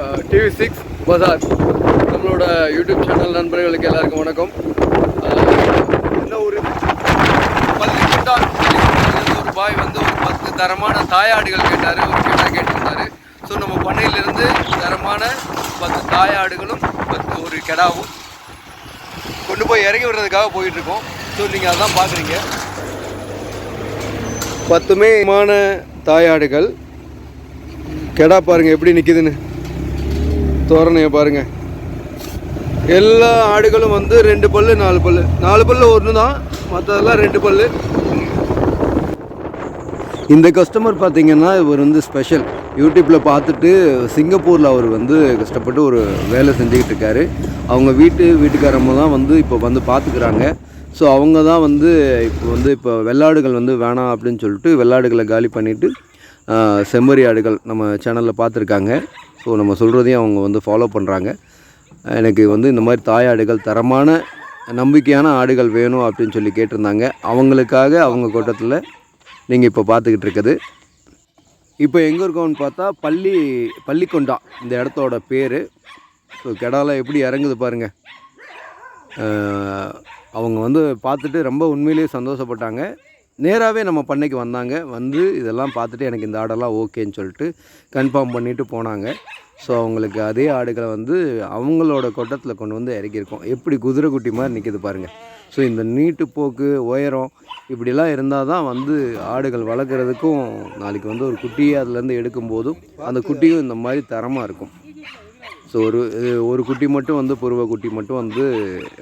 TV6 பஜார் நம்மளோட YouTube channel நண்பர்களுக்கு எல்லாருக்கும் வணக்கம். என்ன ஒரு பள்ளிக்கொண்டா ஒரு பாய் வந்து ஒரு 10 தரமான தாயாடுகள் கேட்டார், ஒரு கேட்டிருந்தாரு. ஸோ நம்ம பண்ணையிலிருந்து தரமான 10 தாயாடுகளும் ஒரு கெடாவும் கொண்டு போய் இறங்கி விடுறதுக்காக போயிட்டுருக்கோம். ஸோ நீங்கள் அதான் பார்க்குறீங்க. 10மான தாயாடுகள். கெடா பாருங்கள் எப்படி நிற்கிதுன்னு, தோரணையை பாருங்கள். எல்லா ஆடுகளும் வந்து 2 பல்லு 4 பல்லு 4 பல்லு ஒன்று தான், மற்றதெல்லாம் 2 பல்லு. இந்த கஸ்டமர் பார்த்திங்கன்னா இவர் வந்து ஸ்பெஷல். யூடியூப்பில் பார்த்துட்டு சிங்கப்பூரில் அவர் வந்து கஷ்டப்பட்டு ஒரு வேலை செஞ்சுக்கிட்டு இருக்காரு. அவங்க வீட்டுக்காரங்க தான் வந்து இப்போ வந்து பார்த்துக்கிறாங்க. ஸோ அவங்க தான் வந்து இப்போ வெள்ளாடுகள் வந்து வேணாம் அப்படின்னு சொல்லிட்டு வெள்ளாடுகளை காலி பண்ணிவிட்டு செம்மறி ஆடுகள் நம்ம சேனலில் பார்த்துருக்காங்க. ஸோ நம்ம சொல்கிறதையும் அவங்க வந்து ஃபாலோ பண்ணுறாங்க. எனக்கு வந்து இந்த மாதிரி தாயாடுகள் தரமான நம்பிக்கையான ஆடுகள் வேணும் அப்படின்னு சொல்லி கேட்டிருந்தாங்க. அவங்களுக்காக அவங்க கூட்டத்தில் நீங்கள் இப்போ பார்த்துக்கிட்டு இருக்குது. இப்போ எங்கே இருக்கோம்னு பார்த்தா பள்ளிக்கொண்டா இந்த இடத்தோட பேர். ஸோ கெடாலாம் எப்படி இறங்குது பாருங்கள். அவங்க வந்து பார்த்துட்டு ரொம்ப உண்மையிலேயே சந்தோஷப்பட்டாங்க. நேராகவே நம்ம பண்ணைக்கு வந்தாங்க. வந்து இதெல்லாம் பார்த்துட்டு எனக்கு இந்த ஆடெல்லாம் ஓகேன்னு சொல்லிட்டு கன்ஃபார்ம் பண்ணிவிட்டு போனாங்க. ஸோ அவங்களுக்கு அதே ஆடுகளை வந்து அவங்களோட கொட்டத்தில் கொண்டு வந்து இறக்கியிருக்கோம். எப்படி குதிரை குட்டி மாதிரி நிற்கிது பாருங்கள். ஸோ இந்த நீட்டு போக்கு உயரம் இப்படிலாம் இருந்தால் தான் வந்து ஆடுகள் வளர்க்குறதுக்கும், நாளைக்கு வந்து ஒரு குட்டியை அதுலேருந்து எடுக்கும்போதும் அந்த குட்டியும் இந்த மாதிரி தரமாக இருக்கும். ஸோ ஒரு குட்டி மட்டும் வந்து புருவ குட்டி மட்டும் வந்து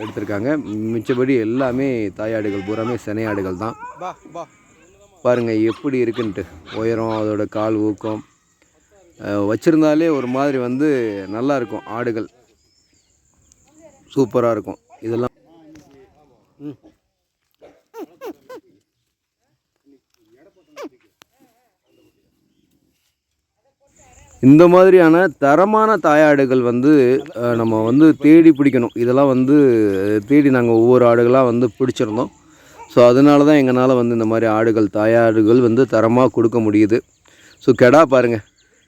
எடுத்திருக்காங்க. மிச்சபடி எல்லாமே தாயாடுகள் பூராமே சினையாடுகள் தான். பாருங்கள் எப்படி இருக்குன்ட்டு, உயரம், அதோட கால் ஊக்கம் வச்சுருந்தாலே ஒரு மாதிரி வந்து நல்லாயிருக்கும். ஆடுகள் சூப்பராக இருக்கும். இதெல்லாம் இந்த மாதிரியான தரமான தாயாடுகள் வந்து நம்ம வந்து தேடி பிடிக்கணும். இதெல்லாம் வந்து தேடி நாங்கள் ஒவ்வொரு ஆடுகளாக வந்து பிடிச்சிருந்தோம். ஸோ அதனால தான் எங்களால் வந்து இந்த மாதிரி தாயாடுகள் வந்து தரமாக கொடுக்க முடியுது. ஸோ கெடா பாருங்கள்.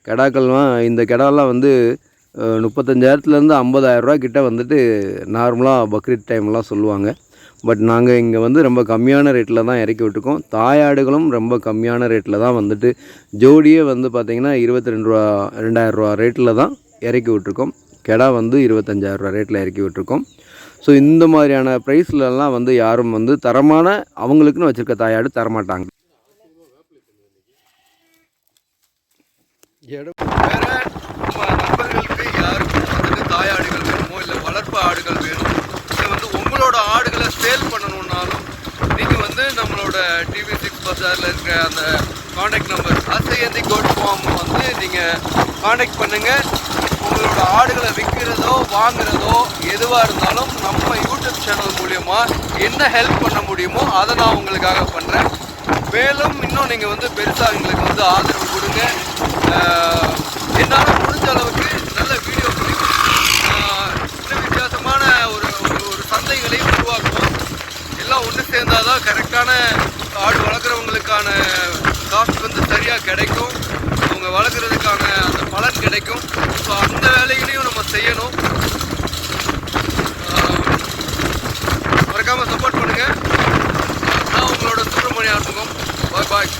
கெடாக்கள்லாம் இந்த கெடாலாம் வந்து 35,000 50,000 ரூபா கிட்ட வந்துட்டு நார்மலாக பக்ரீத் டைம்லாம் சொல்லுவாங்க. பட் நாங்கள் இங்கே வந்து ரொம்ப கம்மியான ரேட்டில் தான் இறக்கி விட்டுருக்கோம். தாயாடுகளும் ரொம்ப கம்மியான ரேட்டில் தான் வந்துட்டு ஜோடியே வந்து பார்த்திங்கன்னா 22,000 ரூபா ரேட்டில் தான் இறக்கி விட்டுருக்கோம். கெடா வந்து 25,000 ரூபா ரேட்டில் இறக்கி விட்டுருக்கோம். ஸோ இந்த மாதிரியான ப்ரைஸ்லலாம் வந்து யாரும் வந்து தரமான அவங்களுக்குன்னு வச்சுருக்க தாயாடு தரமாட்டாங்க. வேறு நம்ம நண்பர்களுக்கு யாருக்கும் வந்துட்டு தாயாடுகள் வேணுமோ இல்லை வளர்ப்பு ஆடுகள் வேணும், இல்லை வந்து உங்களோட ஆடுகளை சேல் பண்ணணுன்னாலும் நீங்கள் வந்து நம்மளோட TV6 பஜாரில் இருக்கிற அந்த காண்டாக்ட் நம்பர் அசையந்தி கோட் ஃபார்ம் வந்து நீங்கள் காண்டாக்ட் பண்ணுங்கள். உங்களோட ஆடுகளை விற்கிறதோ வாங்குறதோ எதுவாக இருந்தாலும் நம்ம யூடியூப் சேனல் மூலயமா என்ன ஹெல்ப் பண்ண முடியுமோ அதை நான் உங்களுக்காக பண்ணுறேன். மேலும் இன்னும் நீங்கள் வந்து பெருசாக எங்களுக்கு வந்து ஆதரவு கொடுங்க. என்னால் முடிஞ்ச அளவுக்கு நல்ல வீடியோ கிளிப், இன்னும் வித்தியாசமான ஒரு சந்தைகளையும் உருவாக்குவோம். எல்லாம் ஒன்று சேர்ந்தால் தான் கரெக்டான ஆடு வளர்க்குறவங்களுக்கான காஸ்ட் வந்து சரியாக கிடைக்கும். அவங்க வளர்க்குறதுக்கான அந்த பலன் கிடைக்கும். ஸோ அந்த வேலைகளையும் நம்ம செய்யணும். மறக்காமல் சப்போர்ட் பண்ணுங்கள். நான் உங்களோட சுப்பிரமணிய ஆறுமுகம். பாய்.